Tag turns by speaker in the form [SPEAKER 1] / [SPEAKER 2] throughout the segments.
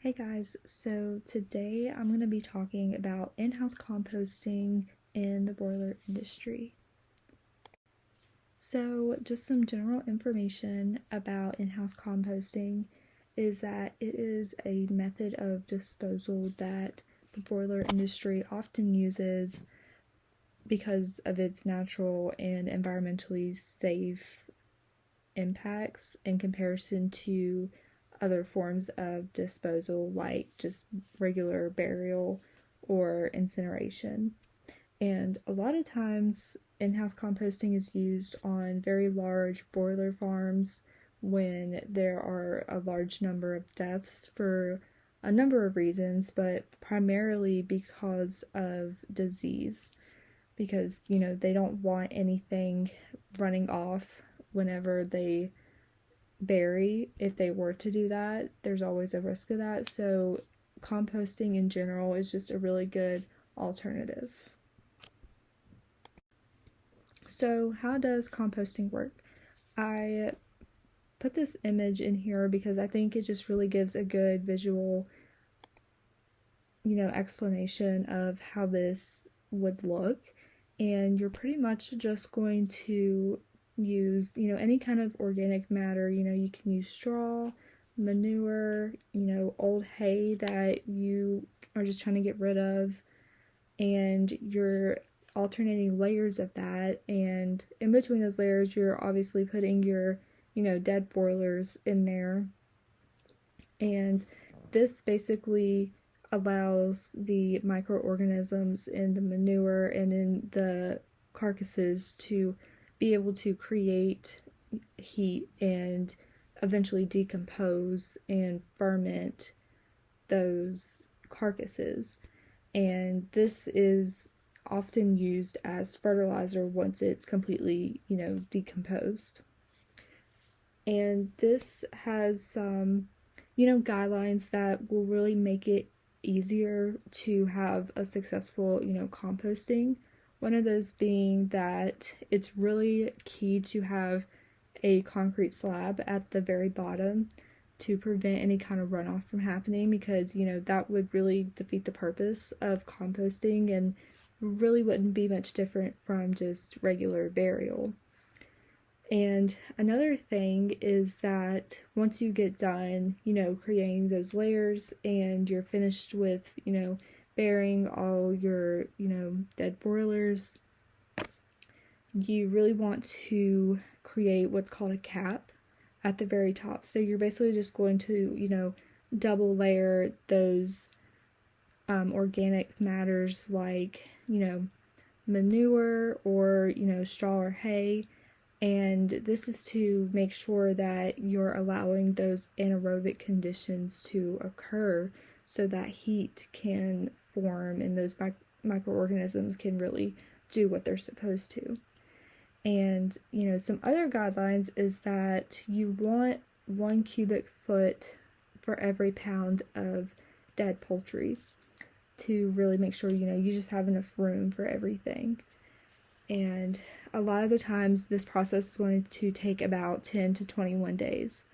[SPEAKER 1] Hey guys, so today I'm going to be talking about in-house composting in the broiler industry. So, just some general information about in-house composting is that it is a method of disposal that the broiler industry often uses because of its natural and environmentally safe impacts in comparison to other forms of disposal, like just regular burial or incineration. And a lot of times, in house composting is used on very large broiler farms when there are a large number of deaths for a number of reasons, but primarily because of disease. Because, they don't want anything running off whenever they bury. If they were to do that, there's always a risk of that. So composting in general is just a really good alternative. So how does composting work? I put this image in here because I think it just really gives a good visual explanation of how this would look. And you're pretty much just going to use, any kind of organic matter. You can use straw, manure, old hay that you are just trying to get rid of, and you're alternating layers of that. And in between those layers, you're obviously putting your, dead broilers in there. And this basically allows the microorganisms in the manure and in the carcasses to be able to create heat and eventually decompose and ferment those carcasses. And this is often used as fertilizer once it's completely, decomposed. And this has some, guidelines that will really make it easier to have a successful, composting. One of those being that it's really key to have a concrete slab at the very bottom to prevent any kind of runoff from happening, because, that would really defeat the purpose of composting and really wouldn't be much different from just regular burial. And another thing is that once you get done, creating those layers and you're finished with, burying all your, dead broilers, you really want to create what's called a cap at the very top. So you're basically just going to, double layer those organic matters like, manure or, straw or hay. And this is to make sure that you're allowing those anaerobic conditions to occur so that heat can form and those microorganisms can really do what they're supposed to. And, some other guidelines is that you want 1 cubic foot for every pound of dead poultry to really make sure, you just have enough room for everything. And a lot of the times this process is going to take about 10 to 21 days.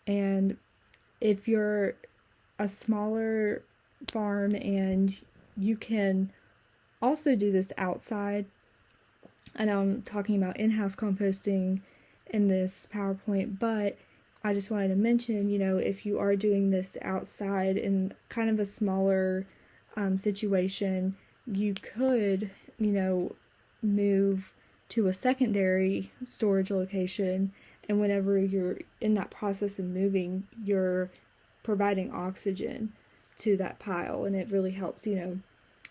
[SPEAKER 1] And if you're a smaller farm and you can also do this outside, I know I'm talking about in-house composting in this PowerPoint, but I just wanted to mention, if you are doing this outside in kind of a smaller situation, you could, move to a secondary storage location, and whenever you're in that process of moving, you're providing oxygen to that pile, and it really helps,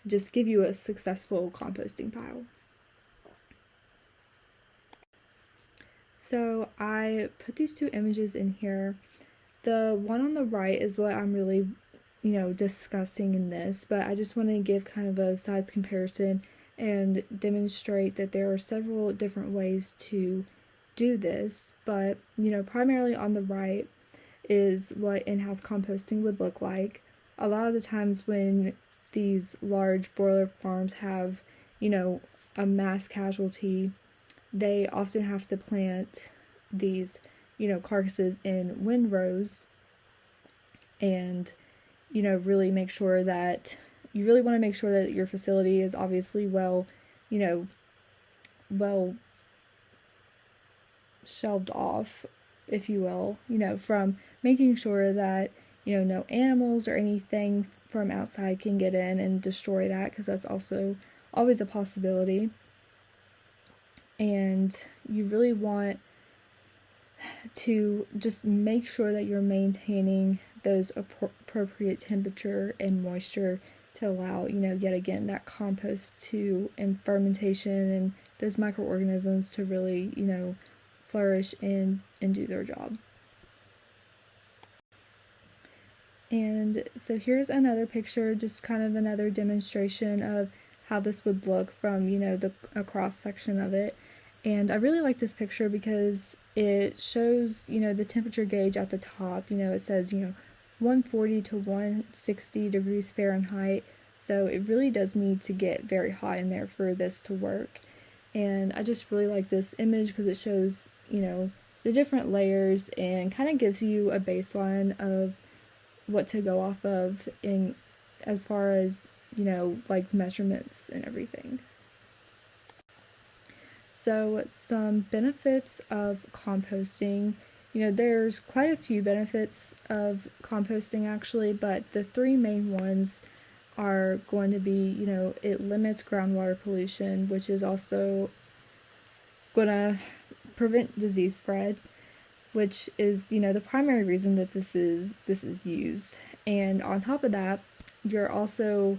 [SPEAKER 1] just give you a successful composting pile. So I put these two images in here. The one on the right is what I'm really, discussing in this, but I just want to give kind of a size comparison and demonstrate that there are several different ways to do this. But, primarily on the right is what in-house composting would look like. A lot of the times when these large broiler farms have, a mass casualty, they often have to plant these, carcasses in windrows, and really make sure that you really want to make sure that your facility is obviously well, well shelved off, if you will, from making sure that, no animals or anything from outside can get in and destroy that, because that's also always a possibility. And you really want to just make sure that you're maintaining those appropriate temperature and moisture to allow, yet again, that compost to and fermentation and those microorganisms to really, flourish and do their job. And so here's another picture, just kind of another demonstration of how this would look from, a cross section of it. And I really like this picture because it shows, the temperature gauge at the top. It says, 140 to 160 degrees Fahrenheit. So it really does need to get very hot in there for this to work. And I just really like this image because it shows, the different layers and kind of gives you a baseline of what to go off of in as far as, like measurements and everything. So some benefits of composting. There's quite a few benefits of composting actually, but the three main ones are going to be, it limits groundwater pollution, which is also going to prevent disease spread, which is, the primary reason that this is used. And on top of that, you're also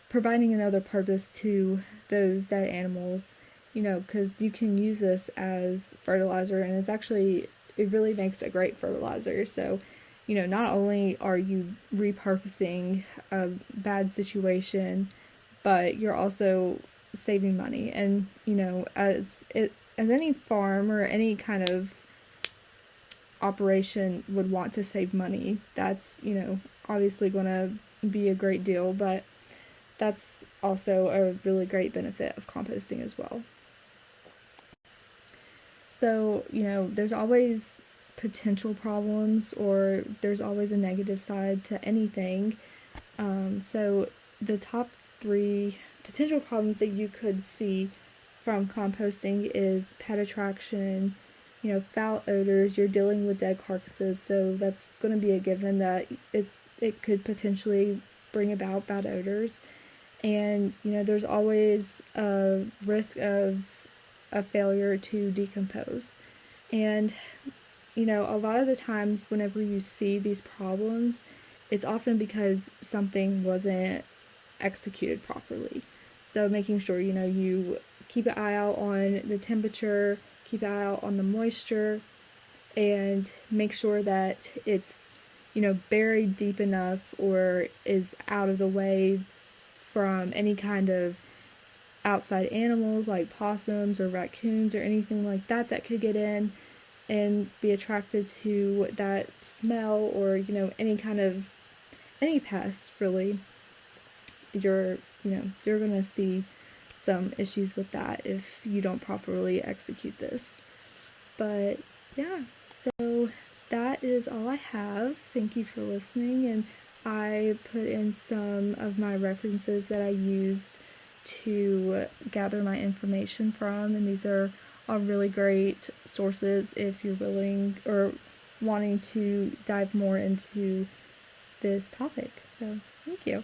[SPEAKER 1] providing another purpose to those dead animals, because you can use this as fertilizer, and it really makes a great fertilizer. So, not only are you repurposing a bad situation, but you're also saving money. And, as any farm or any kind of operation would want to save money, that's, obviously going to be a great deal, but that's also a really great benefit of composting as well. So, there's always potential problems, or there's always a negative side to anything. So the top 3 potential problems that you could see from composting is pet attraction, foul odors. You're dealing with dead carcasses, so that's going to be a given that it could potentially bring about bad odors. And, there's always a risk of a failure to decompose. And, a lot of the times whenever you see these problems, it's often because something wasn't executed properly. So making sure, you keep an eye out on the temperature, keep an eye out on the moisture, and make sure that it's, buried deep enough or is out of the way from any kind of outside animals like possums or raccoons or anything like that could get in and be attracted to that smell, or any pests really. You're gonna see some issues with that if you don't properly execute this. But yeah, so that is all I have. Thank you for listening, and I put in some of my references that I used to gather my information from, and these are all really great sources if you're willing or wanting to dive more into this topic. So thank you.